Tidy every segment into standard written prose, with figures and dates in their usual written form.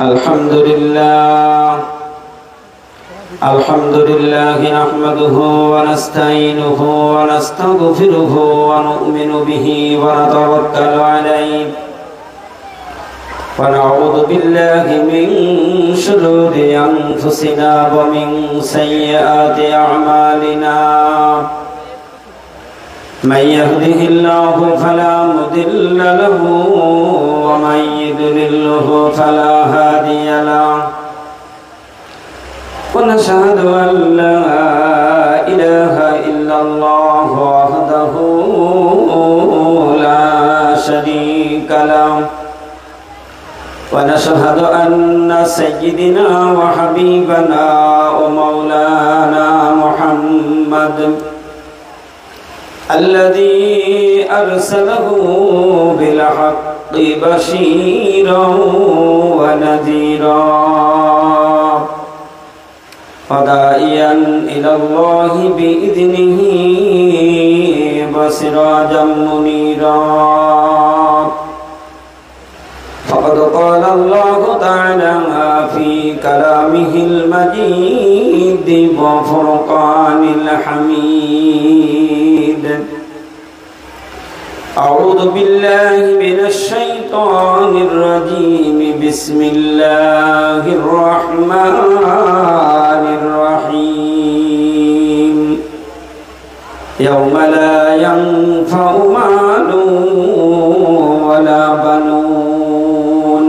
الحمد لله نحمده ونستعينه ونستغفره ونؤمن به ونتوكل عليه ونعوذ بالله من شرور أنفسنا ومن سيئات أعمالنا من يهده الله فلا مضل له ومن يضلله فلا هادي له ونشهد أن لا إله إلا الله وحده لا شريك له ونشهد أن سيدنا وحبيبنا ومولانا محمد الذي أرسله بالحق بشيرا ونذيرا وداعيا إلى الله بإذنه وسراجا منيرا فقد قال الله تعالى في كلامه المجيد وفرقان الحميد أعوذ بالله من الشيطان الرجيم بسم الله الرحمن الرحيم يوم لا ينفع مال ولا بنون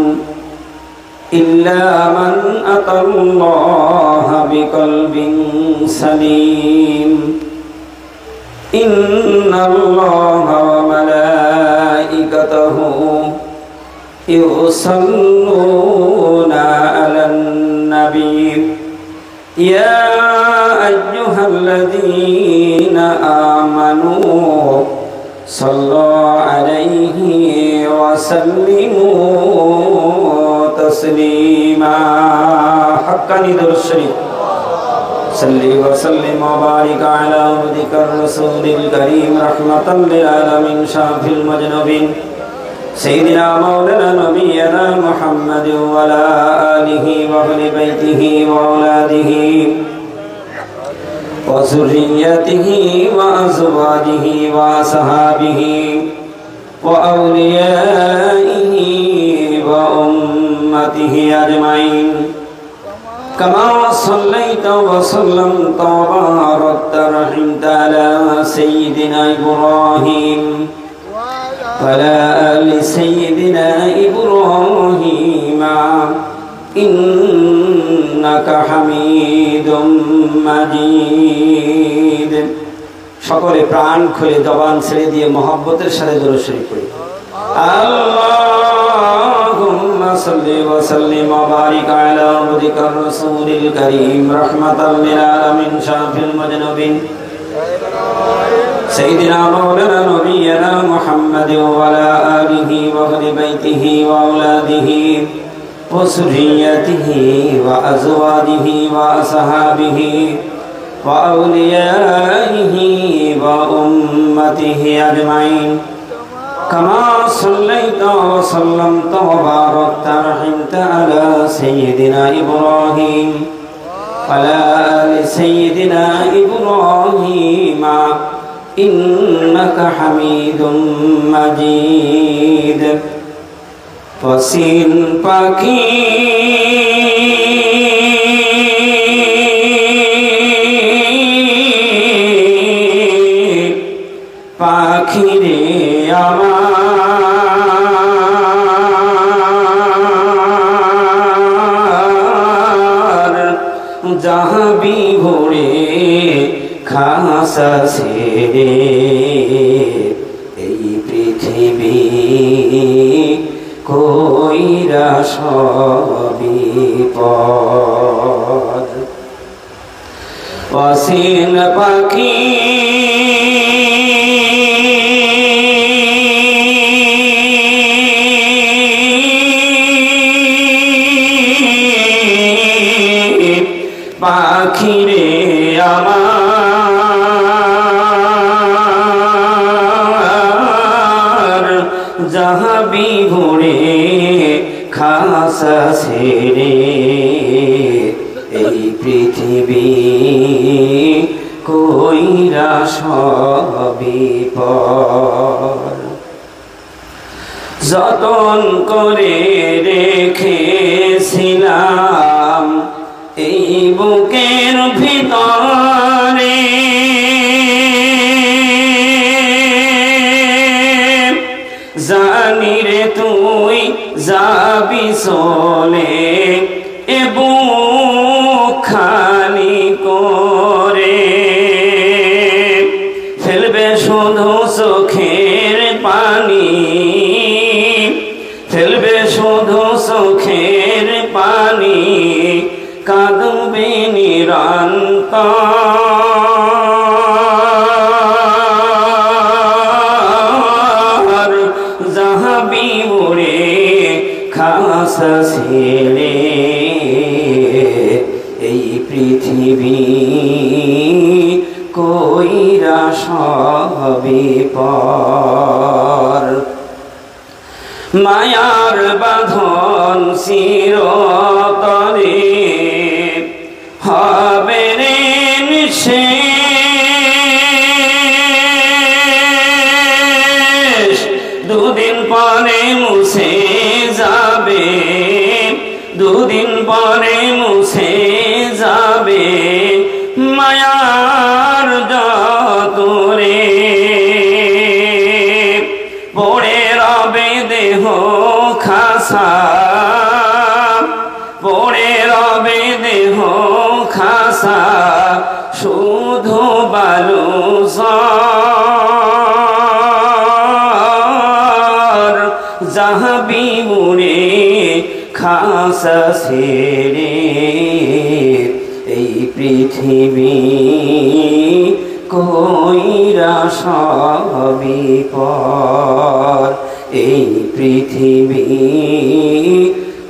إلا من أتى الله بقلب سليم إن الله وملائكته يصلون على النبي يا أيها الذين آمنوا صلوا عليه وسلموا تسليما حقا ندر الشريف صل وسلم وبارك على عبدك الرسول الكريم رحمة للعالمين شافي المذنبين سيدنا مولانا نبينا محمد وعلى آله وأهل بيته وأولاده وذريته وأزواجه وصحابه وأوليائه وأمته أجمعين كما صليت وسلمت وباركت رحمت على سيدنا إبراهيم وعلى آل سيدنا إبراهيم إنك حميد مجيد সকলে প্রাণ খুলে জবান ছেড়ে দিয়ে মহব্বতের সাথে দরুদ শরীফ পড়ি আল্লাহুম্মা সাল্লি ওয়া সাল্লিম ওয়া বারিক আলা আবদিকার রাসূলিল কারীম রাহমাতাল লিল আলামিন শাফিল মুজনিবিন সাইয়্যিদিনা মাওলানা নবিয়্যিনা মুহাম্মাদ ওয়া আলা আলিহি ওয়া আহলি বাইতিহি ওয়া আওলাদিহি ওয়া যুররিয়্যাতিহি ওয়া আযওয়াজিহি ওয়া আসহাবিহি وأوليائه وأمته أجمعين كما صليت وسلمت وباركت رحمت على سيدنا إبراهيم وعلى آل سيدنا إبراهيم إنك حميد مجيد وسين পাখি পাখিরে আমার যাবি ভোরে খাসা ছেড়ে এই পৃথিবী কইরা সবই পদ অসীন পাখি পাখিরে আমার যাহাবি ভোরে খাসা ছেড়ে এই পৃথিবী কইরা সবই পর। যতন করে রেখেছিলাম এই বুকের ভিতরে, জানি রে তুই যাবি চলে এ বুক খালি করে, ফেলবে শুধু চোখের পানি, ফেলবে শুধু চোখের পানি, কাঁদবে নিরন্তর, যাবি উড়ে খাসা ছেড়ে এই পৃথিবী কইরা সবই পর। মায়ার বাঁধন চিরতরে হবে রে নিঃশেষ, দুদিন পরে মুছে যাবে, দুদিন পরে মুছে যাবে মায়ার যতরে, পড়ে রবে দেহ খাসা, পড়ে রবে দেহ খাসা, শুধু বালু ঝড়, যাবি উড়ে খাসা ছেড়ে এই পৃথিবী কইরা সবই পর, এই পৃথিবী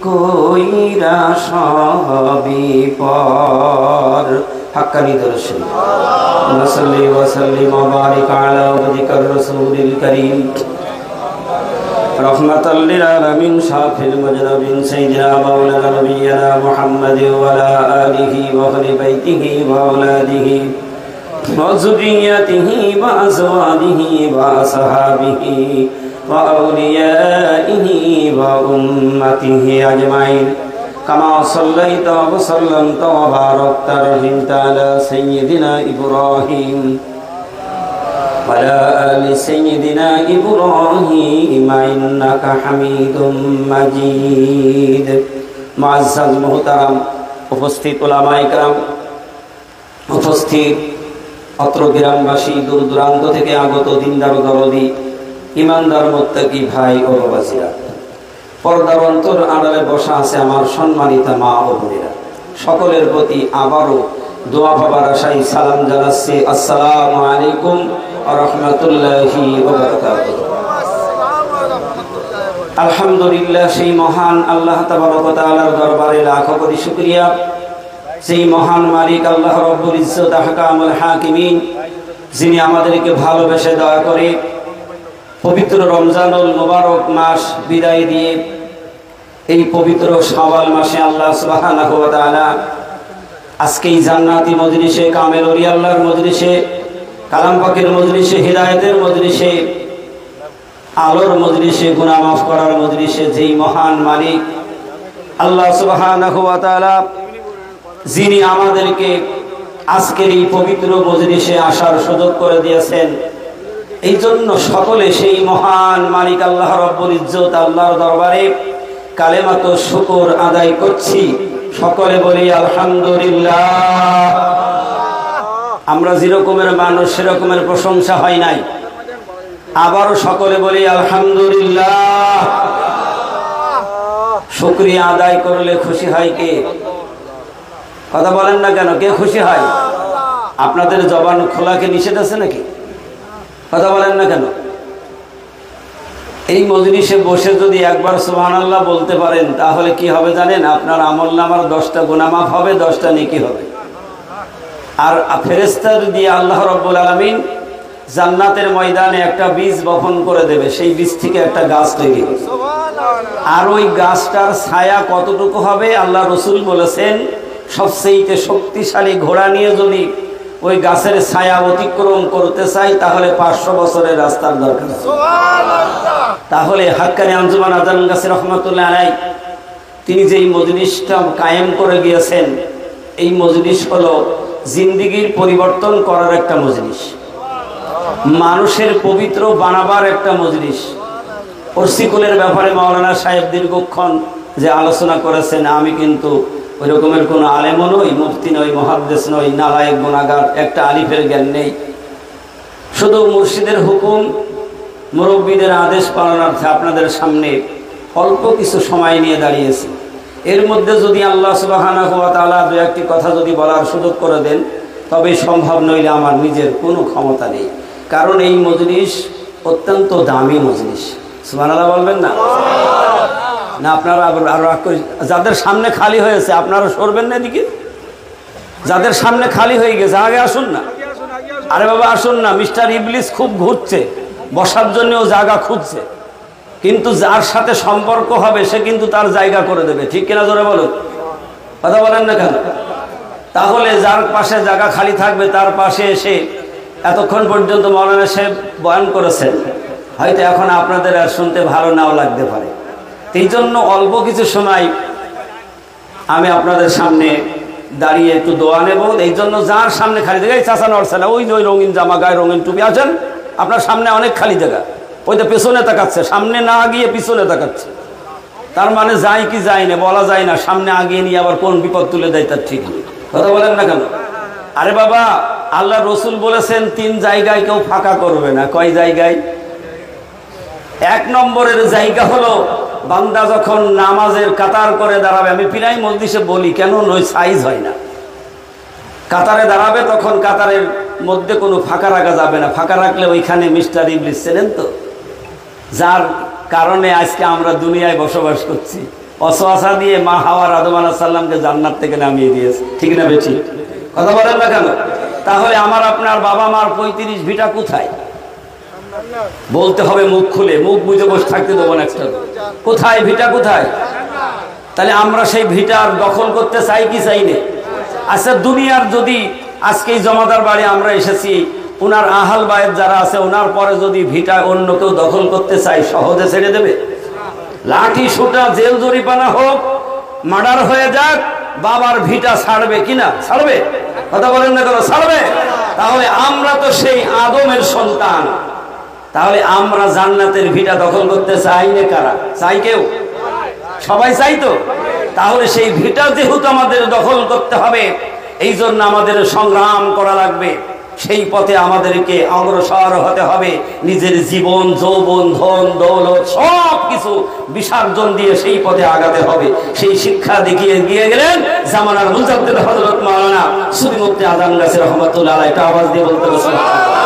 কইরা সবই পর। হাক্কানি দর্শন নসল্লি ওয়া সাল্লিম ওয়া বারিক আলা ওয়াজহিকার রাসূলিল কারীম রহমাতাল লিল আলামিন শাফিল মুজনাবিন সাইয়্যিদিনা মাওলানা নবিয়্যিনা মুহাম্মাদ ওয়া আলা আলিহি ওয়া আহলি বাইতিহি ওয়া আওলাদিহি ওয়া যুররিয়্যাতিহি ওয়া আযওয়াজিহি ওয়া আসহাবিহি ওয়া আউলিয়াইহি ওয়া উম্মতিহি আজমাইন, কামা সাল্লাইতা ওয়া সাল্লামতা ওয়া বারাকতা রাহিমতা আলা সাইয়্যিদিনা ইব্রাহিম ওয়া আলা আলি সাইয়্যিদিনা ইব্রাহিম ইন্নাকা হামিদুম মাজিদ। মুআজ্জাজ মুহতারাম উপস্থিত উলামায়ে কেরাম, উপস্থিত অত্র গ্রামবাসী, দূর দূরান্ত থেকে আগত দিনদার দরদি ইমানদার মুত্তাকি ভাই ও বাবাজিরা, পর্দার অন্তর আড়ালে বসা আছে আমার সম্মানিতা মা ও বোনেরা, সকলের প্রতি আবারও দোয়া পাবার আশায় সালাম জানাচ্ছি। আসসালামু আলাইকুম ওয়া রাহমাতুল্লাহি ওয়া বারাকাতুহু। আলহামদুলিল্লাহ, সেই মহান আল্লাহ তাবারক ওয়া তাআলার দরবারে লাখো কোটি শুকরিয়া, সেই মহান মালিক আল্লাহ রব্বুল ইজ্জত আহকামুল হাকিমিন, যিনি আমাদেরকে ভালোবেসে দয়া করে পবিত্র রমজানুল মুবারক মাস বিদায় দিয়ে এই পবিত্র শাওয়াল মাসে আল্লাহ সুবহানাহু ওয়া তাআলা আজকে এই জান্নাতি মজলিসে, কামেল ওলিয়া আল্লাহর মজলিসে, কালাম পাকের মজলিসে, হিদায়াতের মজলিসে, আলোর মজলিসে, গুনাহ মাফ করার মজলিসে যেই মহান মালিক আল্লাহ সুবহানাহু ওয়া তাআলা, যিনি আমাদেরকে আজকের এই পবিত্র মজলিসে আসার সুযোগ করে দিয়েছেন, এই জন্য সকলে সেই মহান মালিক আল্লাহ রব্বুল ইজ্জত আল্লাহর দরবারে কালেমাত শুকর আদায় করছি। সকলে বলি আলহামদুলিল্লাহ। আমরা যেরকমের মানুষ সেরকমের প্রশংসা হয় নাই, আবারও সকলে বলি আলহামদুলিল্লাহ। শুকরিয়া আদায় করলে খুশি হয় কে? কথা বলেন না কেন? কে খুশি হয়? আপনাদের জবান খোলাকে নিষেধ আছে নাকি? কথা বলেন না কেন? এই মজলিসে বসে যদি একবার সুবহানাল্লাহ বলতে পারেন তাহলে কি হবে জানেন? আপনার আমলনামার 10টা গুনাহ মাফ হবে, 10টা নেকি হবে। আর ফেরেশতা দিয়ে আল্লাহ রাব্বুল আলামিন জান্নাতের ময়দানে একটা বীজ বপন করে দেবে, সেই বীজ থেকে একটা গাছ তৈরি হবে। আর ওই গাছটার ছায়া কতটুকু হবে আল্লাহ রসুল বলেছেন, সবচেয়ে শক্তিশালী ঘোড়া নিয়ে যদি ওই গাছের ছায়া অতিক্রম করতে চাই তাহলে 500 বছরের রাস্তার দরকার। তাহলে হাক্কানি আঞ্জুমান আজান গাছী রহমাতুল্লাহ আলাইহি তিনি যেই মজলিসটা কায়েম করে গিয়েছেন, এই মজলিস হলো জিন্দেগির পরিবর্তন করার একটা মজলিস, মানুষের পবিত্র বানাবার একটা মজলিস। অর্সিকুলের ব্যাপারে মাওলানা সাহেব দীর্ঘক্ষণ যে আলোচনা করেছেন, আমি কিন্তু ওই রকমের কোনো আলেমও নই, মুফতি নই, মুহাদ্দিস নই, নালায়েক গুনাহগার, একটা আলিফের জ্ঞান নেই। শুধু মুর্শিদের হুকুম, মুরব্বীদের আদেশ পালনার্থে আপনাদের সামনে অল্প কিছু সময় নিয়ে দাঁড়িয়েছি। এর মধ্যে যদি আল্লাহ সুবহানাহু ওয়া তাআলা দু একটি কথা যদি বলার সুযোগ করে দেন তবে সম্ভব, নইলে আমার নিজের কোনো ক্ষমতা নেই। কারণ এই মজলিস অত্যন্ত দামি মজলিস। সুবহানাল্লাহ বলবেন না? না আপনারা আরো যাদের সামনে খালি হয়েছে আপনারা সরবেন না এদিকে, যাদের সামনে খালি হয়ে গেছে আগে আসুন না। আরে বাবা আসুন না, মিস্টার ইবলিস খুব ঘুরছে, বসার জন্যও জায়গা খুঁজছে, কিন্তু যার সাথে সম্পর্ক হবে সে কিন্তু তার জায়গা করে দেবে। ঠিক কিনা জোরে বলুন, কথা বলেন না কেন? তাহলে যার পাশে জায়গা খালি থাকবে তার পাশে এসে এতক্ষণ পর্যন্ত মাওলানা সাহেব বয়ান করেছেন, হয়তো এখন আপনাদের আর শুনতে ভালো নাও লাগতে পারে। এই জন্য অল্প কিছু সময় আমি আপনাদের সামনে দাঁড়িয়ে একটু দোয়া নেব। এই জন্য যার সামনে খালি জায়গা, চাচা নড়ছে না, ওই যে ওই রঙিন জামা গায়ে রঙিন টুপি আছেন, আপনার সামনে অনেক খালি জায়গা, ওইটা পেছনে তাকাচ্ছে, সামনে না গিয়ে পিছনে তাকাচ্ছে। তার মানে যায় কি যায় না বলা যায় না, সামনে আগিয়ে নিয়ে আবার কোন বিপদ তুলে দেয় তার ঠিক নেই। কথা বলেন না কেন? আরে বাবা আল্লাহ রসুল বলেছেন 3 জায়গায় কেউ ফাঁকা করবে না। কয় জায়গায়? 1 নম্বরের জায়গা হলো বান্দা যখন নামাজের কাতার করে দাঁড়াবে, আমি প্রায় মজলিসে বলি কেন নয় সাইজ হয় না, কাতারে দাঁড়াবে তখন কাতারের মধ্যে কোনো ফাঁকা রাখা যাবে না। ফাঁকা রাখলে ওইখানে মিস্টার ইবলিস ছিলেন তো, যার কারণে আজকে আমরা দুনিয়ায় বসবাস করছি। অসওয়াসা দিয়ে মা হাওয়ার আদম আলাইহিস সালামকে জান্নাত থেকে নামিয়ে দিয়েছে। ঠিক না বেঠি? কথা বলেন না কেন? তাহলে আমার আপনার বাবা মার 35 ভিটা কোথায়? বলতে হবে মুখ খুলে, মুখ বুঝে বসে থাকতে দেবো না। একটা কোথায় ভিটা কোথায়? তাহলে আমরা সেই ভিটার দখল করতে চাই কি চাই না? আচ্ছা দুনিয়ার যদি আজকে এই জমাদার বাড়ি আমরা এসেছি, ওনার আহাল বায়ের যারা আছে ওনার পরে যদি ভিটা অন্য কেউ দখল করতে চাই সহজে ছেড়ে দেবে? লাঠি সুটা জেল জরিপানা হোক, মার্ডার হয়ে যাক, বাবার ভিটা ছাড়বে কিনা? ছাড়বে। কথা বলেন না কেন? ছাড়বে। তাহলে আমরা তো সেই আদমের সন্তান, তাহলে আমরা জান্নাতের ভিটা দখল করতে চাই না? কারা চাই? কেউ? সবাই চাই তো। তাহলে সেই ভিটা যেহেতু আমাদের দখল করতে হবে, এই জন্য আমাদের সংগ্রাম করা লাগবে। সেই পথে আমাদেরকে অগ্রসর হতে হবে। নিজের জীবন, যৌবন, ধন দৌলত সব কিছু বিসর্জন দিয়ে সেই পথে আগাতে হবে। সেই শিক্ষা দেখিয়ে গিয়ে গেলেন জামানার মুজাদ্দিদ হযরত মাওলানা সুফি মুফতি আজান গাছী রহমাতুল্লাহ আলাইহি। একটা আওয়াজ দিয়ে বলতে হবে সুবহানাল্লাহ।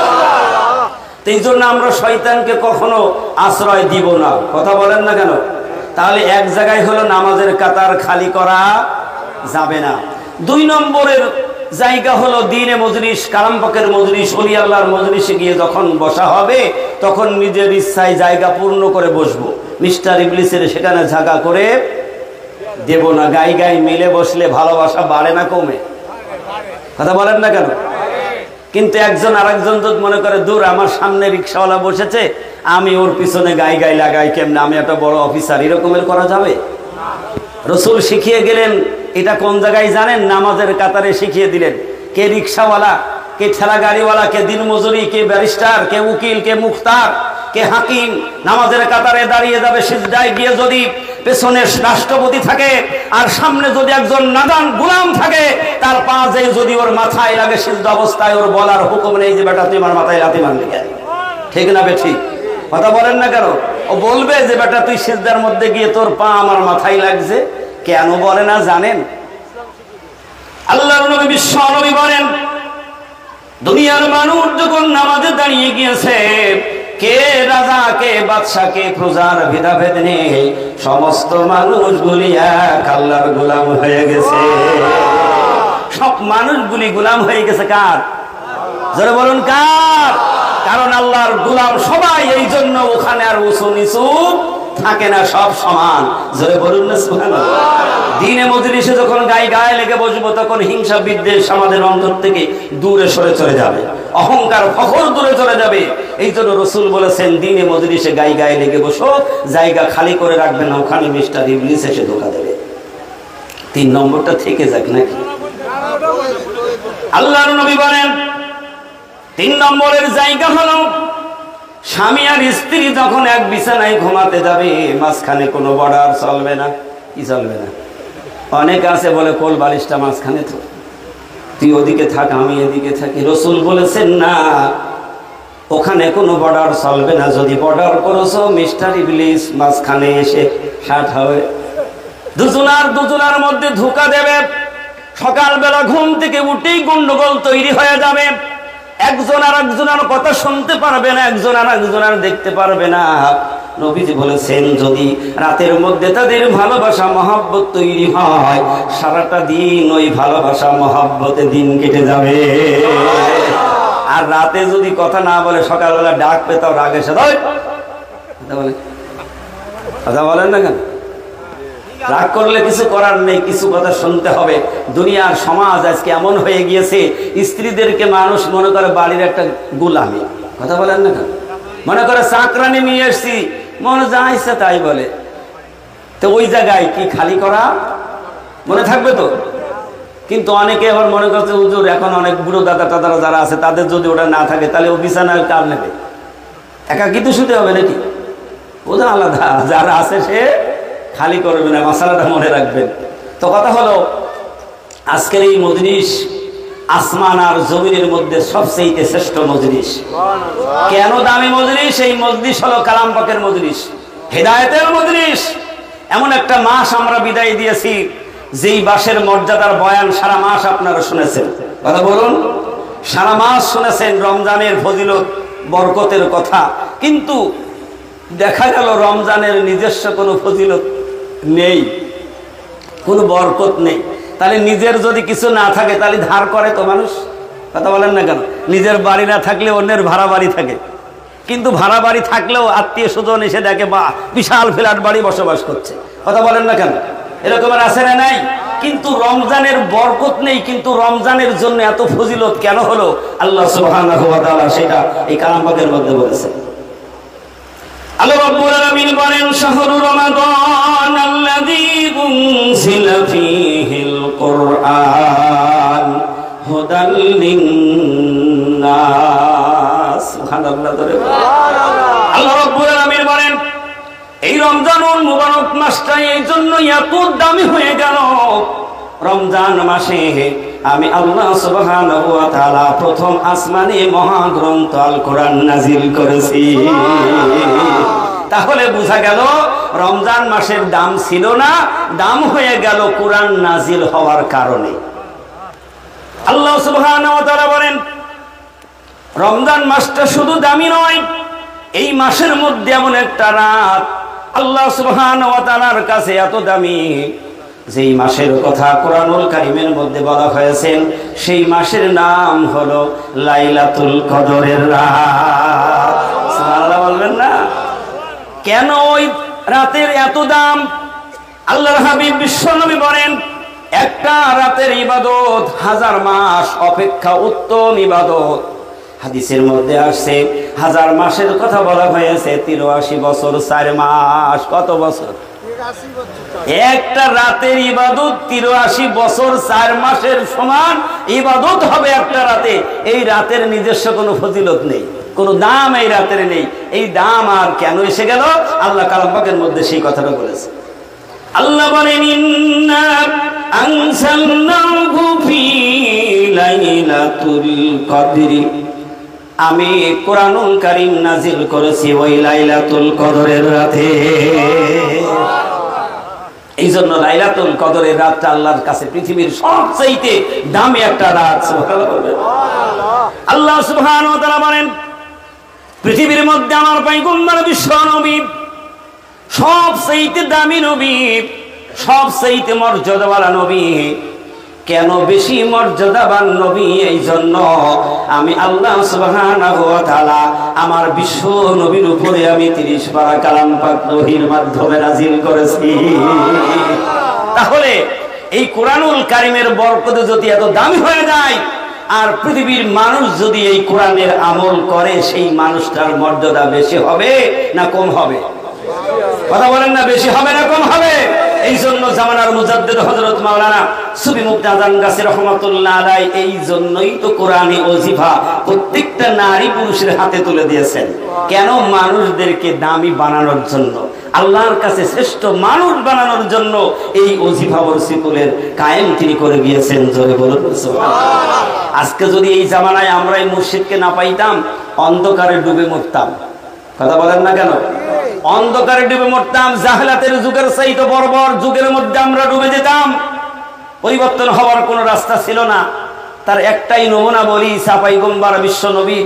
এই জন্য আমরা শয়তানকে কখনো আশ্রয় দিব না। কথা বলেন না কেন? তাহলে এক জায়গায় হলো নামাজের কাতার খালি করা যাবে না। 2 নম্বরের জায়গা হলো দ্বীনে মজলিস, কালাম পাকের মজলিস, ওলি আল্লাহর মজলিসে গিয়ে যখন বসা হবে তখন নিজের ইচ্ছায় জায়গা পূর্ণ করে বসবো। মিস্টার ইবলিসের সেখানে জায়গা করে দেব না। গায়ে গায়ে মিলে বসলে ভালোবাসা বাড়ে না কমে? কথা বলেন না কেন? কিন্তু একজন আরেকজন যদি মনে করে দূর আমার সামনে রিক্সাওয়ালা বসেছে, আমি ওর পিছনে গায়ে গায়ে লাগাই কেমনে, আমি একটা বড় অফিসার, এরকমের করা যাবে? রসুল শিখিয়ে গেলেন এটা কোন জায়গায় জানেন? নামাজের কাতারে শিখিয়ে দিলেন। কে রিক্সাওয়ালা, কে ঠেলা গাড়িওয়ালা, কে দিনমজুরি, কে ব্যারিস্টার, কে উকিল, কে মুখতার, কে হাকিম নামাজের কাতারে দাঁড়িয়ে যাবে। সিজদায় গিয়ে যদি পেছনে রাষ্ট্রপতি থাকে আর সামনে যদি একজন নাদান গোলাম থাকে, তার পা যে যদি ওর মাথায় লাগে সিজদা অবস্থায়, ওর বলার হুকুম নেই যে বেটা তুই আমার মাথায় লাথি মারলি কেন? ঠিক না বেঠিক? কথা বলেন না কেন? ও বলবে যে বেটা তুই সিজদার মধ্যে গিয়ে তোর পা আমার মাথায় লাগছে। কেন বলে না জানেন? আল্লাহর নবী বিশ্ব নবী বলেন দুনিয়ার মানুষ যখন নামাজে দাঁড়িয়ে গিয়েছে, কে রাজা কে বাদশা কে প্রজার ভেদাভেদ নেই, সমস্ত মানুষগুলি এক আল্লাহর গোলাম হয়ে গেছে। সব মানুষগুলি গোলাম হয়ে গেছে কার? জোরে বলুন কার? কারণ আল্লাহর গোলাম সবাই, এই জন্য ওখানে আর উঁচু নিচু থাকে না, সব সমান। জোরে বলুন না সুবহানাল্লাহ। দিনে মজলিসে যখন গায়ে লেগে বসবো, তখন হিংসা বিদ্বেষ আমাদের অন্তর থেকে দূরে সরে চলে যাবে, অহংকার ফখর দূরে চলে যাবে। এই জন্য রাসূল বলেছেন, দিনে মজলিসে গায়ে লেগে বসো, জায়গা খালি করে রাখবে না, ওখানে মিস্টার ইবলিস এসে ধোঁকা দেবে। 3 নম্বরটা থেকে যাক নাকি? আল্লাহর নবী বলেন 3 নম্বরের জায়গা হলো স্বামী আর স্ত্রী যখন এক বিছানায় ঘুমাতে যাবে, মাঝখানে কোনো বর্ডার চলবে না। কি চলবে না? অনেক আছে বলে কোল বালিশটা মাঝখানে, তো তুই ওদিকে থাক আমি এদিকে থাকি। রাসূল বলেছেন না, ওখানে কোনো বর্ডার চলবে না। যদি বর্ডার করেছো, মিস্টার ইবলিস মাঝখানে এসে ষাট হবে, দুজনার মধ্যে ধোঁকা দেবে। সকালবেলা ঘুম থেকে উঠেই গন্ডগোল তৈরি হয়ে যাবে। একজন আর একজনের কথা শুনতে পারবে না, একজন আর একজনের দেখতে পারবে না। নবীজি বলেছেন, যদি রাতের মধ্যে তাদের ভালোবাসা মহব্বত তৈরি হয়, সারাটা দিন ওই ভালোবাসা মহব্বতে দিন কেটে যাবে। আর রাতে যদি কথা না বলে, সকালবেলা ডাক পেতাও রাগে সাথে কথা বলেন না কেন? রাগ করলে কিছু করার নেই, কিছু কথা শুনতে হবে। দুনিয়ার সমাজ আজকে এমন হয়ে গিয়েছে, স্ত্রীদেরকে মানুষ মনে করে বাড়ির একটা গোলামি। কথা বলেন না কেন? মনে করে চাকরানি নিয়ে এসছি, মনে যা ইচ্ছা তাই বলে। তো ওই জায়গায় কি খালি করা মনে থাকবে তো? কিন্তু অনেকে আবার মনে করছে, হুজুর এখন অনেক বুড়ো দাদা টাদারা যারা আছে, তাদের যদি ওটা না থাকে, তাহলে ও বিছানায় কার নেবে? একাকি তো শুতে হবে নাকি? ওদের আলাদা, যারা আছে সে খালি করবে না। মাসালাটা মনে রাখবেন। তো কথা হলো, আজকের এই মজলিস আসমান আর জমিনের মধ্যে সবচেয়ে শ্রেষ্ঠ মজলিস। কেন দামি মজলিস? এই মজলিস হলো কালাম পাকের মজলিস, হেদায়েতের মজলিস। এমন একটা মাস আমরা বিদায় দিয়েছি, যেই মাসের মর্যাদার বয়ান সারা মাস আপনারা শুনেছেন। কথা বলুন, সারা মাস শুনেছেন রমজানের ফজিলত বরকতের কথা, কিন্তু দেখা গেল রমজানের নিজস্ব কোনো ফজিলত নেই, কোনো বরকত নেই। তাহলে নিজের যদি কিছু না থাকে, তাহলে ধার করে তো মানুষ। কথা বলেন না কেন? নিজের বাড়ি না থাকলে অন্যের ভাড়া বাড়ি থাকে, কিন্তু ভাড়া বাড়ি থাকলেও আত্মীয় স্বজন এসে দেখে বা বিশাল ফ্ল্যাট বাড়ি বসবাস করছে। কথা বলেন না কেন? এরকম আছে না নাই? কিন্তু রমজানের বরকত নেই, কিন্তু রমজানের জন্য এত ফজিলত কেন হলো? আল্লাহ সুবহানাহু ওয়া তাআলা সেটা এই কালাম পাকের মধ্যে বলেছেন। আল্লাহ রাব্বুল আলামিন বলেন, শাহরু রমাদান আল্লাযী উনজিলা ফীহিল কুরআন হুদাল লিন-নাস। সুবহানাল্লাহ। আল্লাহ রাব্বুল আলামিন বলেন, এই রমজানুল মুবারক মাসটা এই জন্য এত দামি হয়ে গেল। রমজান মাসে আমি আল্লাহ সুবহানাহু ওয়া তাআলা প্রথম আসমানে মহাগ্রন্থ আল কোরআন নাজিল করেছি। তাহলে বোঝা গেল রমজান মাসের দাম ছিল না, দাম হয়ে গেল কোরআন নাজিল হওয়ার কারণে। আল্লাহ সুবহানাহু ওয়া তাআলা বলেন, রমজান মাসটা শুধু দামি নয়, এই মাসের মধ্যে এমন একটা রাত আল্লাহ সুবহানাহু ওয়া তাআলার কাছে এত দামি, যেই মাসের কথা কোরআনুল কারীমের মধ্যে বলা হয়েছে, সেই মাসের নাম হলো লাইলাতুল কদরের রাত। সুবহানাল্লাহ বলবেন না? কেন ওই রাতের এত দাম? আল্লাহর হাবিব বিশ্বনবী বলেন, একটা রাতের ইবাদত 1000 মাস অপেক্ষা উত্তম ইবাদত। হাদিসের মধ্যে আসছে 1000 মাসের কথা বলা হয়েছে 83 বছর 4 মাস। কত বছর? একটা রাতের ইবাদত 83 বছর 4 মাসের সমান ইবাদত হবে একটা রাতে। এই রাতের নিজস্ব কোনো ফজিলত নেই, কোনো দাম এই রাতের নেই। এই দাম আর কেন এসে গেল? আল্লাহ কালাম পাকের মধ্যে সেই কথাটা বলেছে। আল্লাহ বলেন, ইন্না আনজালনাহু ফী লাইলাতুল কদরি, আমি কোরআনুল কারীম নাজিল করেছি ওই লাইলাতুল কদরের রাতে। এই জন্য লাইলাতুল কদরের রাতটা আল্লাহর কাছে পৃথিবীর সবচেয়ে দামি একটা রাত। আল্লাহ সুবহানাহু ওয়া তাআলা বলেন, পৃথিবীর মধ্যে আমার পয়গম্বর বিশ্ব নবী সবচেয়ে দামি নবী, সবচেয়ে মর্যাদাওয়ালা নবী। কেন বেশি মর্যাদাবান নবী? এই জন্য আমি আল্লাহ সুবহানাহু ওয়া তাআলা আমার বিশ্ব নবীর উপরে আমি 30 পারা কালাম পাক ওহীর মাধ্যমে নাযিল করেছি। তাহলে এই কোরআনুল কারীমের বরকতে যদি এত দামি হয়ে যায়, আর পৃথিবীর মানুষ যদি এই কোরআনের আমল করে, সেই মানুষটার মর্যাদা বেশি হবে না কম হবে? কথা বলেন না, বেশি হবে না কম হবে? এই জন্য জামানার মুজাদ্দিদ হযরত মাওলানা সুফি মুফতি আযান গাছী রাহমাতুল্লাহ আলাইহি এই জন্যই তো কোরআনী ওজিফা প্রত্যেকটা নারী পুরুষের হাতে তুলে দিয়েছেন। কেন? মানুষদেরকে দামি বানানোর জন্য, আল্লাহর কাছে শ্রেষ্ঠ মানুষ বানানোর জন্য এই ওজিফা ওরসিকুলের কায়েম তিনি করে গিয়েছেন। জোরে বলুন সুবহানাল্লাহ। আজকে যদি এই জামানায় আমরা এই মুর্শিদকে না পাইতাম, অন্ধকারে ডুবে মরতাম। কথা বলেন না কেন? অন্ধকারে ডুবে মরতাম। জাহেলাতের যুগের চাইতে বর্বর যুগের মধ্যে আমরা ডুবে যেতাম। পরিবর্তন হওয়ার কোনো রাস্তা ছিল না। তার একটাই নমুনা বলি, চাঁপাইগম্বার বিশ্ব নবীর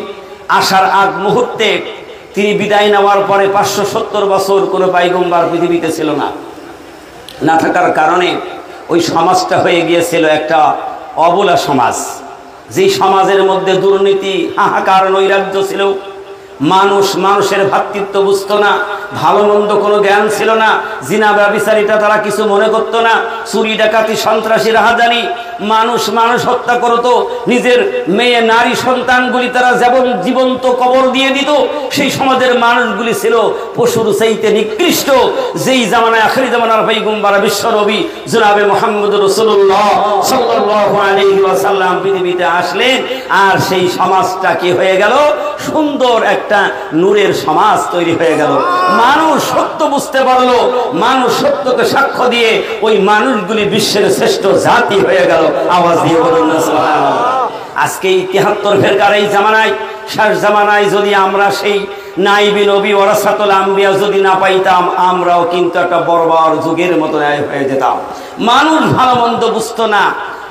আসার আগ মুহূর্তে তিনি বিদায় নেওয়ার পরে 570 বছর কোনো পাইগম্বার পৃথিবীতে ছিল না। না থাকার কারণে ওই সমাজটা হয়ে গিয়েছিল একটা অবলা সমাজ, যেই সমাজের মধ্যে দুর্নীতি, হাহাকার, নৈরাজ্য ছিল। মানুষ মানুষের ভ্রাতৃত্ব বুঝতো না, ভালো মন্দ কোনো জ্ঞান ছিল না। জিনা ব্যভিচারিতা তারা কিছু মনে করতো না। চুরি ডাকাতি সন্ত্রাসী রাহাজানি, মানুষ মানুষ হত্যা করতো। নিজের মেয়ে নারী সন্তানগুলি তারা যেমন জীবন্ত কবর দিয়ে দিত। সেই সমাজের মানুষগুলি ছিল পশুর চাইতে নিকৃষ্ট। যেই জামানায় আখিরি জামানার পয়গম্বর বিশ্ব নবী জনাবে মুহাম্মদ রাসূলুল্লাহ সাল্লাল্লাহু আলাইহি ওয়াসাল্লাম পৃথিবীতে আসলেন, আর সেই সমাজটা কি হয়ে গেল? সুন্দর একটা নূরের সমাজ তৈরি হয়ে গেল। মানুষ সত্য বুঝতে পারলো, মানুষ সত্যকে সাক্ষ্য দিয়ে ওই মানুষগুলি বিশ্বের শ্রেষ্ঠ জাতি হয়ে গেল। আওয়াজ দিয়ে বলুন না সুবহানাল্লাহ। আজকে 73 ফেরকার এই জামানায়, শেষ জামানায় যদি আমরা সেই নাইবি নবী ওয়ারাসাতুল আম্বিয়া যদি না পাইতাম, আমরাও কিন্তু একটা বর্বর যুগের মতো হয়ে যেতাম। মানুষ ভালো মন্দ বুঝতো না,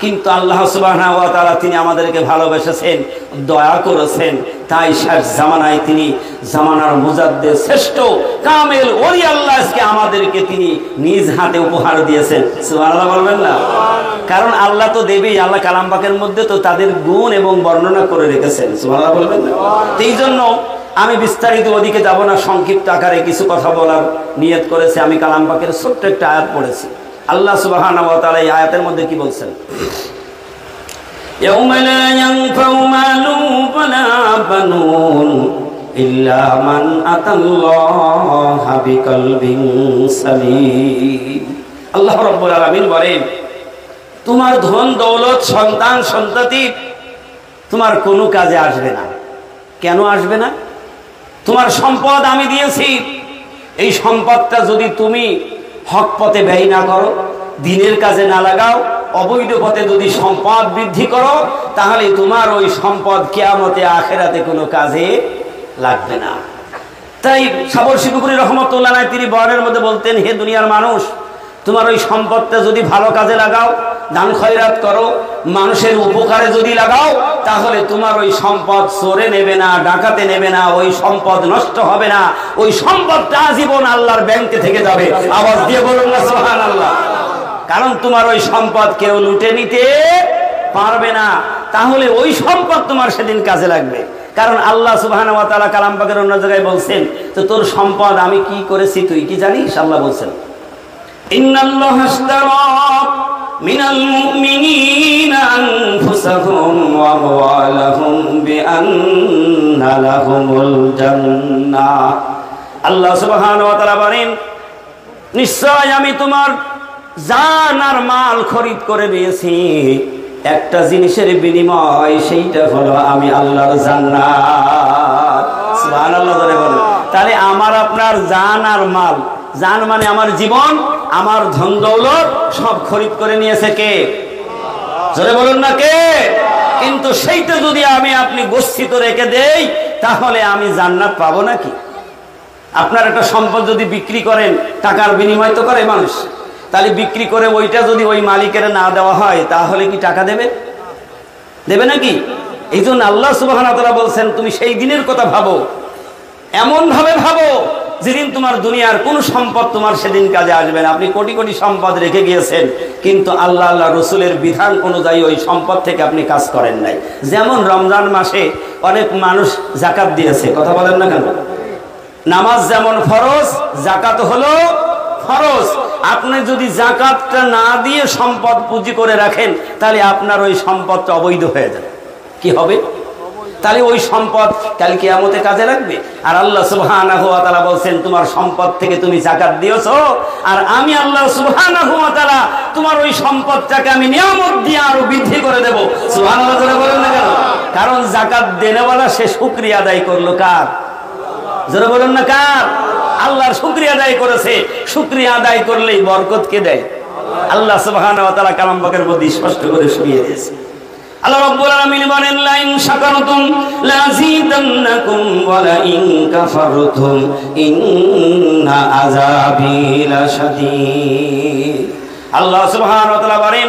কিন্তু আল্লাহ সুবহানাহু ওয়া তাআলা তিনি আমাদেরকে ভালোবেসেছেন, দয়া করেছেন। তাই শেষ জামানায় তিনি জামানার মুজাদ্দিদ শ্রেষ্ঠ কামেল ওলি আল্লাহ আজকে আমাদেরকে তিনি নিজ হাতে উপহার দিয়েছেন। সুবহানাল্লাহ বলবেন না? কারণ আল্লাহ তো দেবেই। আল্লাহ কালাম পাকের মধ্যে তো তাদের গুণ এবং বর্ণনা করে রেখেছেন। সুবহানাল্লাহ বলবেন না? এই জন্য আমি বিস্তারিত ওদিকে যাব না, সংক্ষিপ্ত আকারে কিছু কথা বলার নিয়ত করেছি। আমি কালাম পাকের ছোট্ট একটা আয়াত পড়েছি। আল্লাহ সুবহানাহু ওয়া তাআলা এই আয়াতের মধ্যে কি বলছেন? ইয়াউমা লা ইয়ানফাউ মালুন ওয়ালা বানুন ইল্লা মান আতাল্লাহা বিকলবিন সালিম। আল্লাহ রাব্বুল আলামিন বলেন, তোমার ধন দৌলত, সন্তান সন্ততি তোমার কোনো কাজে আসবে না। কেন আসবে না? তোমার সম্পদ আমি দিয়েছি, এই সম্পদটা যদি তুমি হক পথে ব্যয় না করো, দিনের কাজে না লাগাও, অবৈধ পথে যদি সম্পদ বৃদ্ধি করো, তাহলে তোমার ওই সম্পদ কিয়ামতে আখিরাতে কোনো কাজে লাগবে না। তাই সাবর শিবপুরী রহমতুল্লাহ আলাইহি তিনি বয়ানের মধ্যে বলতেন, হে দুনিয়ার মানুষ, তোমার ওই সম্পদটা যদি ভালো কাজে লাগাও, দান খয়রাত করো, মানুষের উপকারে যদি লাগাও, তাহলে তোমার ওই সম্পদ চোরে নেবে না, ডাকাতে নেবে না, ওই সম্পদ নষ্ট হবে না, ওই সম্পদটা আজীবন আল্লাহর ব্যাংকে থেকে যাবে। আওয়াজ দিয়ে বলুন না সুবহানাল্লাহ। কারণ তোমার ওই সম্পদ কেউ লুটে নিতে পারবে না। তাহলে ওই সম্পদ তোমার সেদিন কাজে লাগবে। কারণ আল্লাহ সুবহানাহু ওয়া তাআলা কালাম পাকের অন্য জায়গায় বলছেন, তো তোর সম্পদ আমি কি করেছি তুই কি জানিস? আল্লাহ বলছেন, ইন্নাল্লাহা আশতারা মিনাল মুমিনিনা আনফুসাহুম ওয়া আমওয়ালাহুম বিআন্না লাহুমুল জান্নাহ। আল্লাহ সুবহানাহু ওয়া তাআলা বলেন, নিশ্চয় আমি তোমার জান আর মাল খরিদ করে নিয়েছি একটা জিনিসের বিনিময়, সেইটা হলো আমি আল্লাহর জান্নাত। সুবহানাল্লাহ বলেন। তাহলে আমার আপনার জান আর মাল, জান মানে আমার জীবন, আমার ধন দৌলত সব খরিদ করে নিয়েছে কে? জোরে বলুন না কে? কিন্তু সেইটা যদি আমি আপনি গচ্ছিত রেখে দেই, তাহলে আমি জান্নাত পাবো নাকি? আপনার একটা সম্পদ যদি বিক্রি করেন, টাকার বিনিময় তো করে মানুষ, তাহলে বিক্রি করে ওইটা যদি ওই মালিকের না দেওয়া হয়, তাহলে কি টাকা দেবে? দেবে নাকি? এই জন্য আল্লাহ সুবহানাহু ওয়া তাআলা বলছেন, তুমি সেই দিনের কথা ভাবো, এমন ভাবে ভাবো যেদিন তোমার দুনিয়ার কোন সম্পদ তোমার সেদিন কাজে আসবে না। আপনি কোটি কোটি সম্পদ রেখে গিয়েছেন, কিন্তু আল্লাহ আল্লাহ রসুলের বিধান অনুযায়ী ওই সম্পদ থেকে আপনি কাজ করেন নাই। যেমন রমজান মাসে অনেক মানুষ যাকাত দিয়েছে, কথা বলেন না কেন? নামাজ যেমন ফরজ, যাকাত হলো ফরজ। আপনি যদি যাকাতটা না দিয়ে সম্পদ পুঁজি করে রাখেন, তাহলে আপনার ওই সম্পদটা অবৈধ হয়ে যাবে। কি হবে? তাহলে ওই সম্পদ কাল কিয়ামতে কাজে লাগবে। আর আল্লাহ সুবহানাহু ওয়া তাআলা বলছেন, তোমার সম্পদ থেকে তুমি যাকাত দিয়েছো, আর আমি আল্লাহ সুবহানাহু ওয়া তাআলা তোমার ওই সম্পদটাকে আমি নিয়ামত দিয়ে আরো বৃদ্ধি করে দেব। সুবহানাল্লাহ বলেন না কেন? কারণ যাকাত দেনেওয়ালা সে শুকরিয়া আদায় করলো কার? যারা বলেন না কার? আল্লাহর শুকরিয়া আদায় করেছে। শুকরিয়া আদায় করলেই বরকত কে দেয়? আল্লাহ সুবহানাহু ওয়া তাআলা কালাম পাকের মধ্যে স্পষ্ট করে শুনিয়ে দিয়েছে। আল্লাহ রাব্বুল আলামিন বলেন, লা ইন শাকারতুম লাযীদান্নাকুম ওয়া লা ইন কাফারতুম ইন্না আযাবি লাশাদীদ। আল্লাহ সুবহানাহু ওয়া তাআলা বলেন,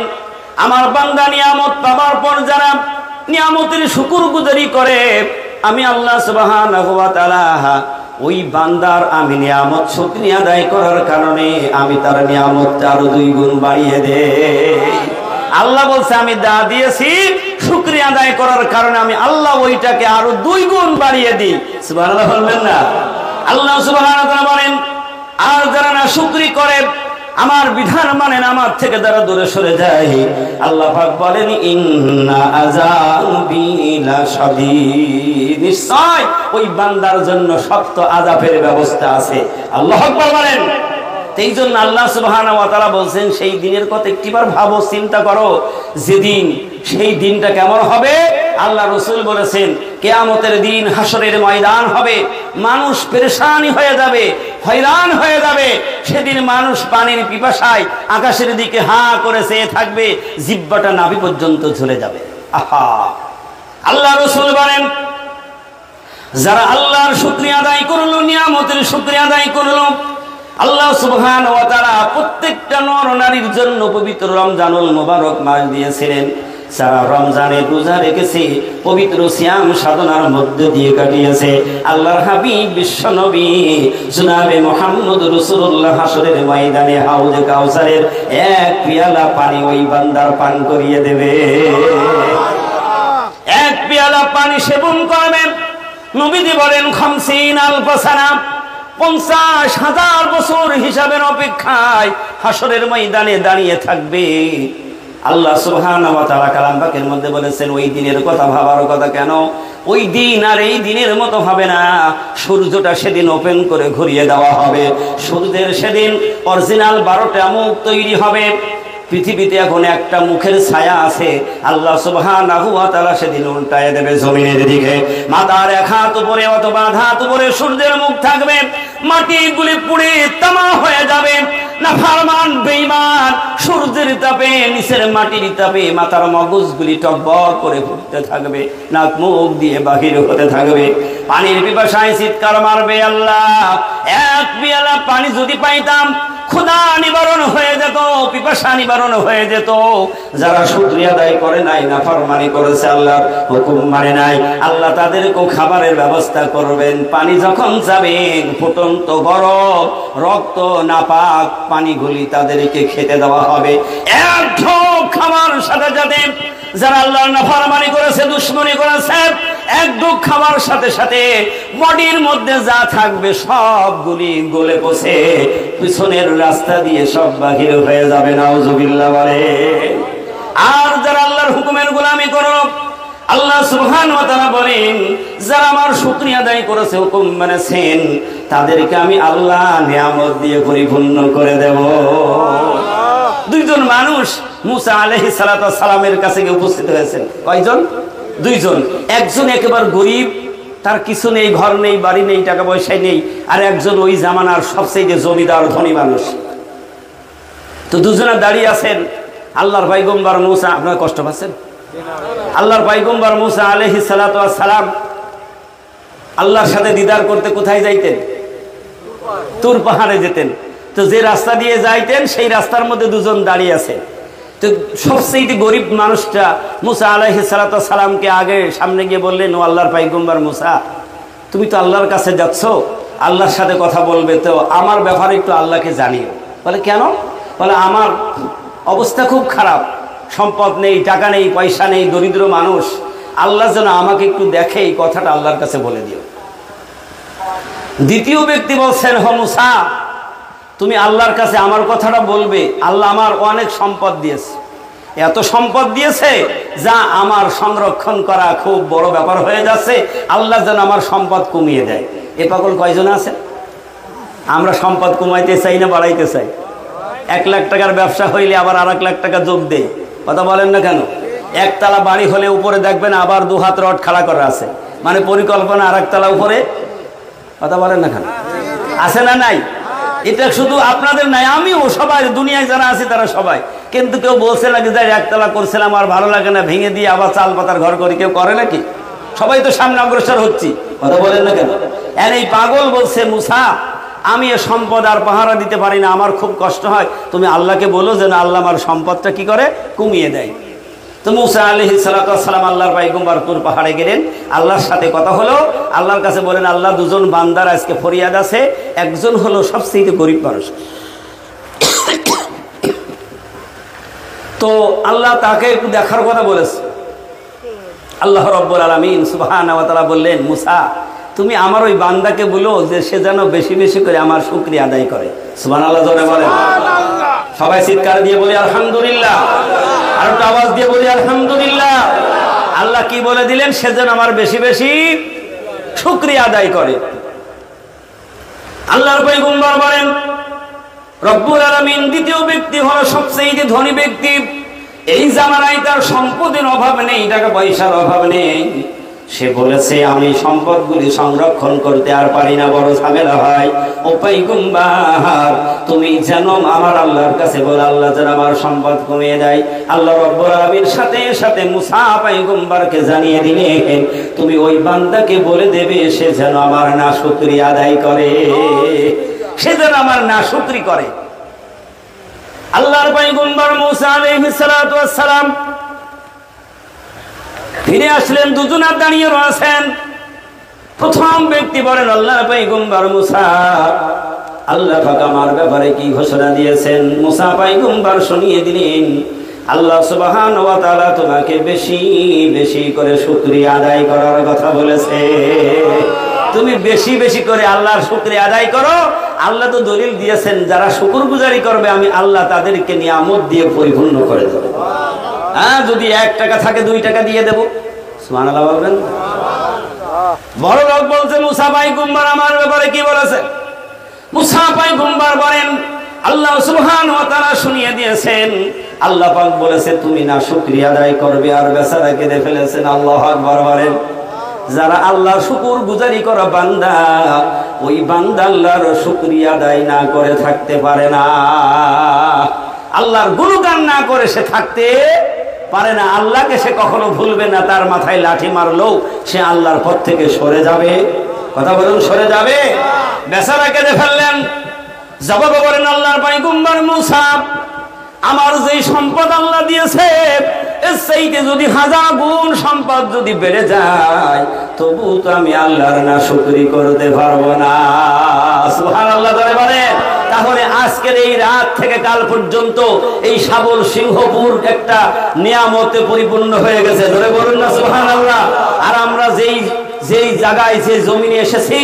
আমার বান্দা নিয়ামত পাবার পর যারা নিয়ামতের শুকরগুজারি করে, আমি আল্লাহ সুবহানাহু ওয়া তাআলা ওই বান্দার আমি নিয়ামত শুকরিয়া আদায় করার কারণে আমি তার নিয়ামতটা আরো 2 গুণ বাড়িয়ে দেই। আল্লাহ বলছে, আমি দা দিয়েছি, শুকরিয়া আদায় করার কারণে আমি আল্লাহ ওইটাকে আরো 2 গুণ বাড়িয়ে দিই। সুবহানাল্লাহ বলবেন না? আল্লাহ সুবহানাহু ওয়া তাআলা বলেন, আর যারা না শুকরি করে, আমার বিধান মানে না, আমার থেকে যারা দূরে সরে যায়, আল্লাহ পাক বলেন, ইন্না আযাবি লাশাদীদ, নিশ্চয় ওই বান্দার জন্য শক্ত আযাবের ব্যবস্থা আছে। আল্লাহু আকবার বলেন। এই জন্য আল্লাহ সুবহানাহু ওয়া তাআলা বলছেন, সেই দিনের কথা একটিবার ভাবো, চিন্তা করো, যেদিন সেই দিনটা কেমন হবে। আল্লাহ রাসূল বলেছেন, কিয়ামতের দিন হাসরের ময়দান হবে, মানুষ পেরেশানি হয়ে যাবে, হয়রান হয়ে যাবে। সেদিন মানুষ পানির পিপাসায় আকাশের দিকে হা করে চেয়ে থাকবে, জিহ্বাটা নাভি পর্যন্ত ঝুলে যাবে। আহা! আল্লাহ রাসূল বলেন, যারা আল্লাহর শুকরিয়া আদায় করলো, নিয়ামতের শুকরিয়া আদায় করলো, আল্লাহ সুবহানাহু ওয়া তাআলা প্রত্যেকটা নর নারীর জন্য পবিত্র রমজানুল মুবারক মাস দিয়েছিলেন। যারা রমজানের রোজা রেখেছে, পবিত্র সিয়াম সাধনার মধ্যে দিয়ে কাটিয়েছে, আল্লাহর হাবিব বিশ্ব নবী জনাবে মুহাম্মদ রাসূলুল্লাহ হাসরের ময়দানে হাউজে কাউসারের 1 পেয়ালা পানি ওই বান্দার পান করিয়ে দেবে। 1 পেয়ালা পানি সেবন করবেন, নবীজি বলেন 50 আলফ সানা, 50,000 বছর হিসাবের অপেক্ষায় হাসরের ময়দানে দাঁড়িয়ে থাকবে। আল্লাহ সুবহানাহু ওয়া তাআলা কালাম পাকের মধ্যে বলেছেন, ওই দিনের কথা ভাবার কথা কেন? ওই দিন আর এই দিনের মতো হবে না। সূর্যটা সেদিন ওপেন করে ঘুরিয়ে দেওয়া হবে। সূর্যের সেদিন অরিজিনাল 12টা মুখ তৈরি হবে। পৃথিবীতে এখন একটা মুখের ছায়া আছে, আল্লাহ সুবহানাহু ওয়া তাআলা সেদিন উল্টায় দেবে জমিনের দিকে। মাথার 1 হাত উপরে অথবা 1 হাত উপরে সূর্যের মুখ থাকবে, মাটিগুলি পুড়ে তামা হয়ে যাবে। নাফরমান বেঈমান সূর্যের তাপে, নিচের মাটির তাপে মাথার মগজগুলি টকবক করে ফুটতে থাকবে, নাক মুখ দিয়ে বাহির হতে থাকবে। পানির পিপাসায় চিৎকার মারবে, আল্লাহ 1 পেয়ালা পানি যদি পাইতাম, ক্ষুধা নিবারণ হয়ে যেত, পিপাসা নিবারণ হয়ে যেত। যারা শুকরিয়া আদায় করে নাই, নাফরমানি করেছে, আল্লাহর হুকুম মানে নাই, আল্লাহ তাদেরকেও খাবারের ব্যবস্থা করবেন। পানি যখন যাবেন, ফুটন্ত গরম রক্ত নাপাক পানিগুলি তাদেরকে খেতে দেওয়া হবে। 1 ঢোক খাবার সাথে সাথে যারা আল্লাহর নাফরমানি করেছে, দুশমনি করেছে, 1 ঢোক খাবার সাথে সাথে বডির মধ্যে যা থাকবে সবগুলি গলে পচে পিছনের রাস্তা দিয়ে সব বাহির হয়ে যাবে। নাউজুবিল্লাহ বলে। আর যারা আল্লাহর হুকুমের গোলামি করলো, আল্লাহ সুবহানাহু ওয়া তাআলা বলেন, যারা আমার শুকরিয়া আদায় করেছে, হুকুম মেনেছেন, তাদেরকে আমি আল্লাহ নিয়ামত দিয়ে পরিপূর্ণ করে দেব। 2 জন মানুষ মুসা আলাইহিস সালাতু ওয়াস সালামের কাছে গিয়ে উপস্থিত হয়েছেন। কয়জন? 2 জন। একজন একেবারে গরীব, তার কিছু নেই, ঘর নেই, বাড়ি নেই, টাকা পয়সা নেই। আর একজন ওই জামানার সবচেয়ে জমিদার ধনী মানুষ। তো 2 জনে দাঁড়িয়ে আছেন। আল্লাহর পয়গম্বর মুসা, আপনারা কষ্ট পাচ্ছেন? আল্লাহর পয়গম্বর মুসা আলাইহিস সালাতু ওয়াস সালাম আল্লাহর সাথে দিদার করতে কোথায় যাইতেন? তুর পাহাড়ে যেতেন। তো যে রাস্তা দিয়ে যাইতেন, সেই রাস্তার মধ্যে 2 জন দাঁড়িয়ে আছে। তো সবচেয়ে গরিব মানুষটা মুসা আলাইহিস সালাতু ওয়াস সালামকে আগে সামনে গিয়ে বললেন, ও আল্লাহর পয়গম্বর মুসা, তুমি তো আল্লাহর কাছে যাচ্ছ, আল্লাহর সাথে কথা বলবে, তো আমার ব্যাপারে একটু আল্লাহকে জানিও। বলে কেন? বলে আমার অবস্থা খুব খারাপ, সম্পদ নেই, টাকা নেই, পয়সা নেই, দরিদ্র মানুষ, আল্লাহ যেন আমাকে একটু দেখে, এই কথাটা আল্লাহর কাছে বলে দিও। দ্বিতীয় ব্যক্তি বলছেন, হে মুসা, তুমি আল্লাহর কাছে আমার কথাটা বলবে। আল্লাহ আমার অনেক সম্পদ দিয়েছে, এত সম্পদ দিয়েছে যা আমার সংরক্ষণ করা খুব বড় ব্যাপার হয়ে যাচ্ছে, আল্লাহ যেন আমার সম্পদ কমিয়ে দেয়। এ পাগল কয়জন আছে? আমরা সম্পদ কমাইতে চাই না বাড়াইতে চাই? 1 লাখ টাকার ব্যবসা হইলে আবার আর 1 লাখ টাকা যোগ দেয়। কথা বলেন না কেন? একতলা বাড়ি হলে উপরে দেখবেন আবার 2 হাত রড খাড়া করা আছে, মানে পরিকল্পনা আর একতলা উপরে। কথা বলেন না কেন? আছে না নাই? এটা শুধু আপনাদের নাই, আমিও, সবাই দুনিয়ায় যারা আছে তারা সবাই। কিন্তু কেউ বলছে নাকি যে একতলা করছিলাম আর ভালো লাগে না, ভেঙে দিয়ে আবার চাল পাতার ঘর করি, কেউ করে নাকি? সবাই তো সামনে অগ্রসর হচ্ছি। কথা বলেন না কেন? এই পাগল বলছে, মুসা, আমি এ সম্পদ আর পাহারা দিতে পারি না, আমার খুব কষ্ট হয়, তুমি আল্লাহকে বলো যেন আল্লাহ আমার সম্পদটা কি করে, কমিয়ে দেয়। তো মুসা আলাইহিস সালাতু ওয়াস সালাম আল্লাহর পয়গম্বর তুর পাহাড়ে গেলেন, আল্লাহর সাথে কথা হলো। আল্লাহর কাছে বলেন, আল্লাহ, 2 জন বান্দার আজকে ফরিয়াদ আছে, একজন হলো সবচেয়ে গরিব মানুষ। তো আল্লাহ তাকে একটু দেখার কথা বলেছে। আল্লাহ রাব্বুল আলামিন সুবহানাহু ওয়া তাআলা বললেন, মুসা, তুমি আমার ওই বান্দাকে বলো যে সে যেন বেশি বেশি করে আমার শুকরিয়া আদায় করে। সুবহানাল্লাহ জোরে বলেন। সবাই চিৎকার দিয়ে বলি আলহামদুলিল্লাহ, আর একটু আওয়াজ দিয়ে বলি আলহামদুলিল্লাহ। আল্লাহ কি বলে দিলেন? সে যেন আমার বেশি বেশি শুকরিয়া আদায় করে। আল্লাহর পয়গম্বর বলেন, রব্বুল আলামিন দ্বিতীয় ব্যক্তি হলো সবচেয়ে ধনী ব্যক্তি। এই জামানায় তার সম্পদের অভাব নেই, টাকা পয়সার অভাব নেই। সে বলেছে, আমি সম্পদগুলি সংরক্ষণ করতে আর পারি না, বড় ঝামেলা হয়। ও পয়গম্বর, তুমি যেন আমার আল্লাহর কাছে বল, আল্লাহ যেন আমার সম্পদ কমিয়ে দেয়। আল্লাহ রাব্বুল আলামিনের সাথে সাথে মুসা পয়গম্বরকে জানিয়ে দিলেন, তুমি ওই বান্দাকে বলে দেবে সে যেন আমার নাশুকরি আদায় করে, সে যেন আমার নাশুকরি করে। আল্লাহর পয়গম্বর মুসা আলাইহিস সালাতু ওয়াস সালাম ফিরে আসলেন, 2 জন দাঁড়িয়ে রয়েছেন। প্রথম ব্যক্তি বলেন, আল্লাহর পয়গম্বর মুসা, আল্লাহ পাক আমার ব্যাপারে কি ঘোষণা দিয়েছেন? মুসা পয়গম্বর শুনিয়ে দিলেন, আল্লাহ সুবহানাহু ওয়া তাআলা তোমাকে বেশি বেশি করে শুকরিয়া আদায় করার কথা বলেছে। তুমি বেশি বেশি করে আল্লাহর শুকরিয়া আদায় করো। আল্লাহ তো দলিল দিয়েছেন, যারা শুকরগুজারি করবে আমি আল্লাহ তাদেরকে নিয়ামত দিয়ে পরিপূর্ণ করে দেব। হ্যাঁ, যদি 1 টাকা থাকে 2 টাকা দিয়ে দেব। সুবহানাল্লাহ বলবেন। বড় লোক বলছে, মুসা পয়গম্বর আমার ব্যাপারে কি বলেছে? মুসা পয়গম্বর বলেন, আল্লাহ সুবহানাহু ওয়া তাআলা শুনিয়ে দিয়েছেন, আল্লাহ পাক বলেছে তুমি না শুকরিয়া আদায় করবে, আর বেচারা কেঁদে ফেলেছেন। আল্লাহু আকবার বলেন। যারা আল্লাহর শুকরগুজারি করা বান্দা, ওই বান্দা আল্লাহর শুকরিয়া আদায় না করে থাকতে পারে না, আল্লাহর গুণগান না করে সে থাকতে পারে না। আল্লাহকে সে কখনো ভুলবে না, তার মাথায় লাঠি মারলেও সে আল্লাহর পথ থেকে সরে যাবে। কথা বলুন, সরে যাবে। বেচারা কেঁদে ফেললেন। জবাবে বলেন, আল্লাহর পয়গম্বর মুসা, আমার যে সম্পদ আল্লাহ দিয়েছে এর চাইতে যদি 1000 গুণ সম্পদ যদি বেড়ে যায়, তবু তো আমি আল্লাহর না শুকরি করতে পারবো না। সুবহানাল্লাহ বলেন। তাহলে আজকের এই রাত থেকে কাল পর্যন্ত এই শাবল সিংহপুর একটা নিয়ামতে পরিপূর্ণ হয়ে গেছে। ধরে বলুন না সুবহানাল্লাহ। আর আমরা যেই জায়গায় যে জমিনে এসেছি,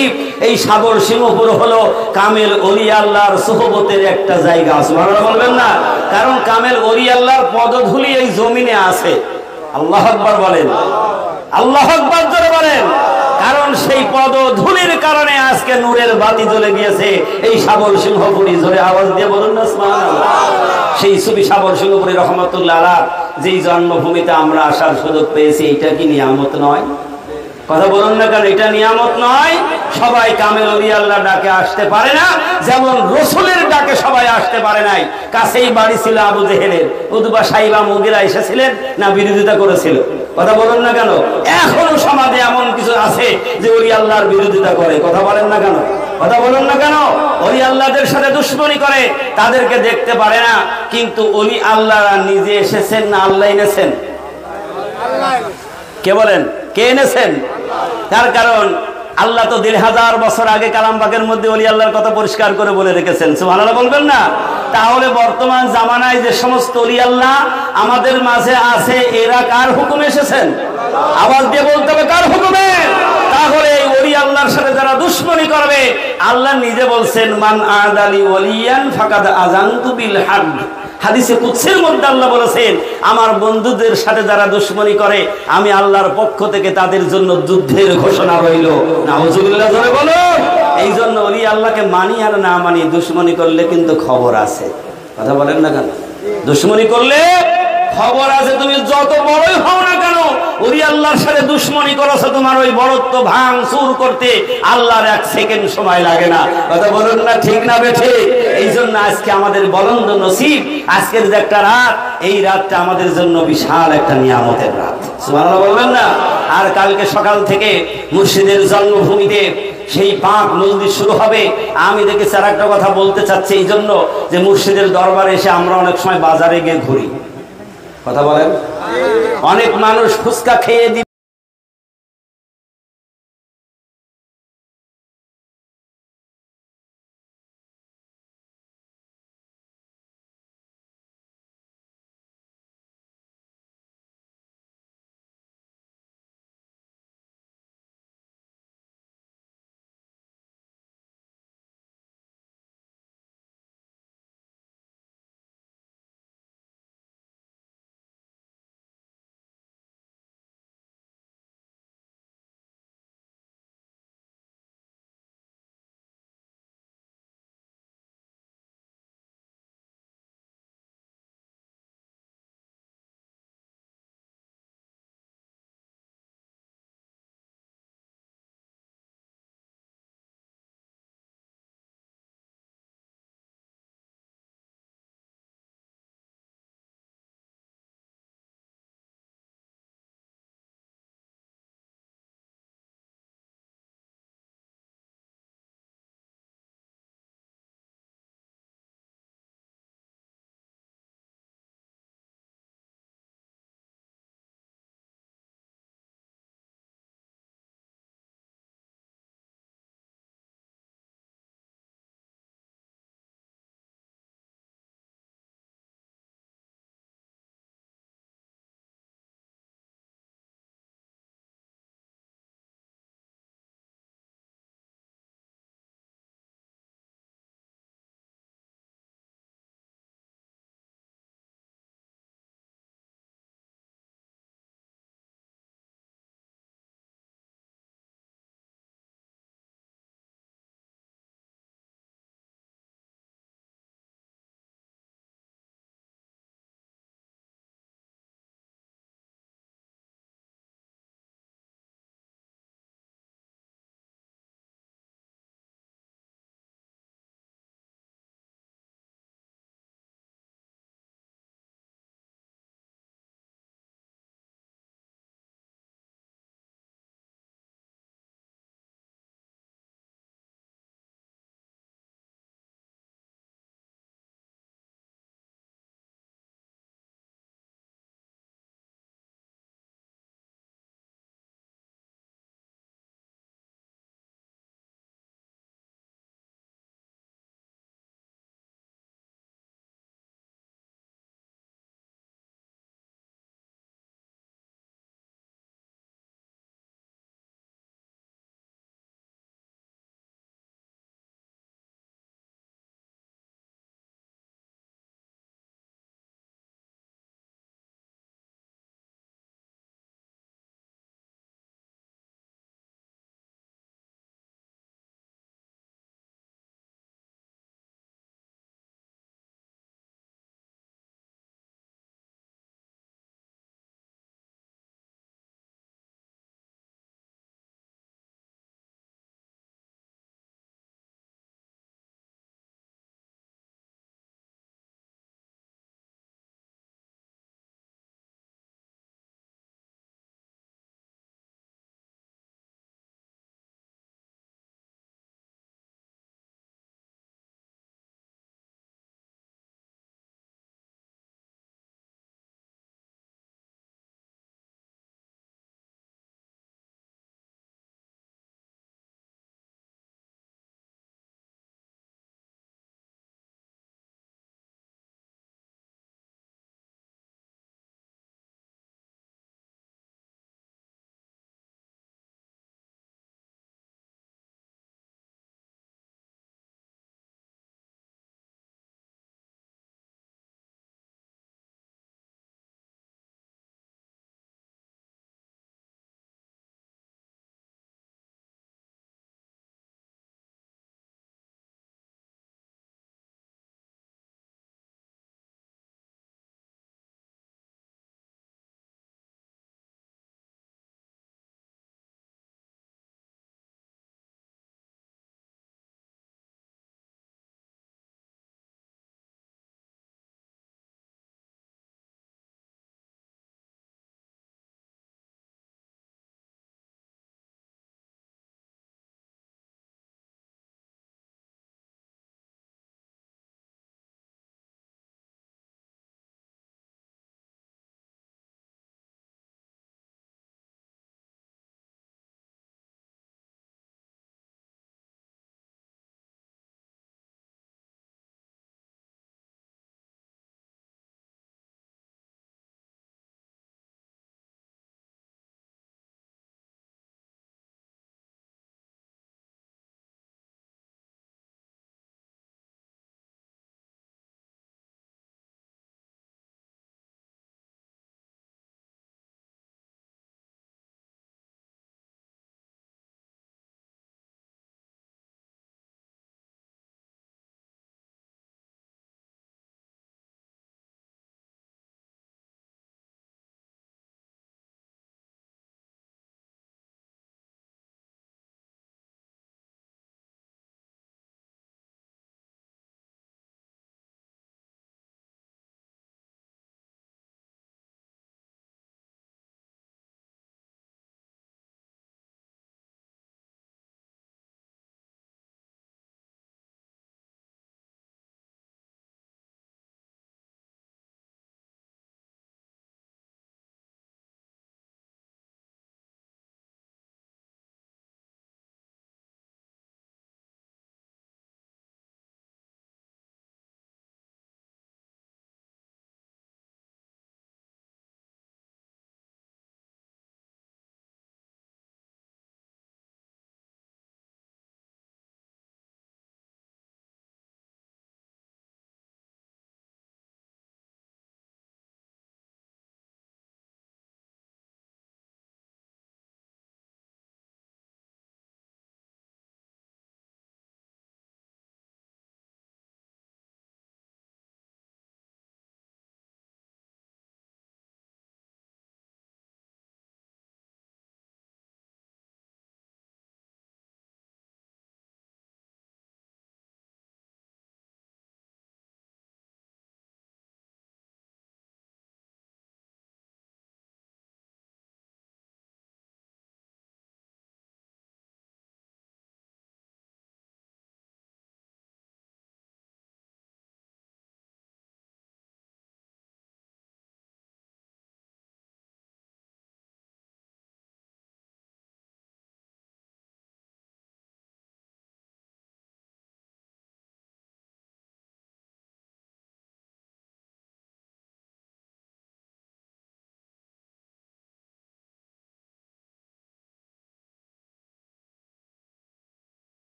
এই শাবল সিংহপুর হলো কামেল ওলি আল্লাহর সুহবতের একটা জায়গা। সুবহানাল্লাহ বলবেন না? কারণ কামেল ওলি আল্লাহর পদধূলি এই জমিনে আছে। আল্লাহু আকবার বলেন। আল্লাহু আকবার জোরে বলেন। কারণ সেই পদধূলির কারণে আজকে নূরের বাতি জ্বলে গিয়েছে এই শাবল সিংহপুরী। জোরে আওয়াজ দিয়ে বলুন না সুবহানাল্লাহ। সেই সুবি শাবল সিংহপুরী রহমাতুল্লাহ আলাইহ যেই জন্মভূমিতে আমরা আসার সুযোগ পেয়েছি, এটা কি নিয়ামত নয়? কথা বলুন না কেন? এটা নিয়ামত নয়? সবাই কামেল ওলি আল্লাহ ডাকে আসতে পারে না, যেমন রসুলের ডাকে সবাই আসতে পারে নাই। কাছেই বাড়ি ছিল আবু জেহেলের, উতবা সাইবা মুগিরা এসেছিলেন না, বিরোধিতা করেছিল? কথা বলুন না কেন? এখনো সমাজে এমন কিছু আছে যে ওলি আল্লাহর বিরোধিতা করে। কথা বলেন না কেন? কথা বলুন না কেন? ওলি আল্লাহদের সাথে দুশ্মনী করে, তাদেরকে দেখতে পারে না। কিন্তু ওলি আল্লাহরা নিজে এসেছেন না আল্লাহ এনেছেন? কে বলেন? কে এনেছেন? তার কারণ আল্লাহ তো ১৫০০ বছর আগে কালাম পাকের মধ্যে ওলি আল্লাহর কথা পরিষ্কার করে বলে রেখেছেন, সুবহানাল্লাহ বলবেন না? তাহলে বর্তমান জামানায় যে সমস্ত ওলি আল্লাহ আমাদের মাঝে আছে, এরা কার হুকুমে এসেছেন? আওয়াজ দিয়ে বলতে হবে, কার হুকুমে? তাহলে এই ওলি আল্লাহর সাথে যারা দুশমনি করবে, আল্লাহ নিজে বলছেন, মান আদালি ওলিয়ান ফাকাদ আযানতু বিল হারব। হাদিসে কুদসির মধ্যে আল্লাহ বলেছেন, আমার বন্ধুদের সাথে যারা দুশমনি করে, আমি আল্লাহর পক্ষ থেকে তাদের জন্য যুদ্ধের ঘোষণা রইল। নাউজুবিল্লাহ জোরে বলো। এই জন্য ওলি আল্লাহকে মানি আর না মানি, দুশমনি করলে কিন্তু খবর আছে। কথা বলেন না কেন? দুশমনি করলে খবর আছে। তুমি যত বড়ই হও না কেন, ওলি আল্লাহর সাথে দুশমনি করেছো, তোমার ওই বড়ত্ব ভাঙ চুর করতে আল্লাহর 1 সেকেন্ড সময় লাগে না। কথা বলুন না, ঠিক না বেঠে? এই জন্য আজকে আমাদের বলন্দ নসিব, আজকের যে একটা রাত, এই রাতটা আমাদের জন্য বিশাল একটা নিয়ামতের রাত, সুবহানাল্লাহ বলবেন না? আর কালকে সকাল থেকে মুর্শিদের জন্মভূমিতে সেই পাক নজরুল শুরু হবে। আমি দেখেছি আর একটা কথা বলতে চাচ্ছি, এই জন্য যে মুর্শিদের দরবারে এসে আমরা অনেক সময় বাজারে গিয়ে ঘুরি। কথা বলেন, অনেক মানুষ ফুচকা খেয়ে